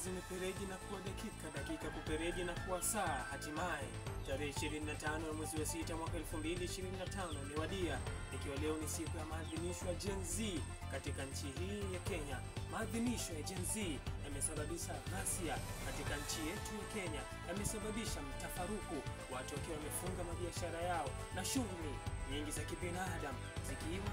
zimepereji na kuwa dakika kupereji na kuwa saa. Hatimaye tarehe 25 ya mwezi wa 6 mwaka 2025 ni wadia, ikiwa leo ni siku ya maadhimisho ya Gen Z katika nchi hii ya Kenya. Maadhimisho ya Gen Z yamesababisha ghasia katika nchi yetu ya Kenya, yamesababisha mtafaruku, watu wakiwa wamefunga mabiashara yao na shughuli nyingi za kibinadamu zikiwa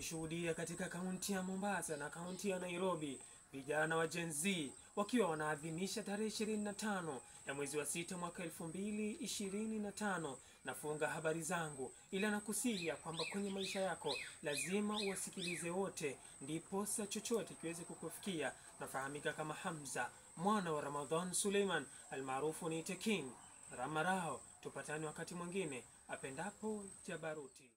tunayoishuhudia katika kaunti ya Mombasa na kaunti ya Nairobi. Vijana wa Gen Z wakiwa wanaadhimisha tarehe 25 ya mwezi wa 6 mwaka 2025. Nafunga habari zangu ila nakusihi kwamba kwenye maisha yako lazima uwasikilize wote, ndipo chochote kiweze kukufikia. Nafahamika kama Hamza, mwana wa Ramadhan Suleiman, almaarufu ni King Ramarao. Tupatane wakati mwingine, apendapo Jabaruti.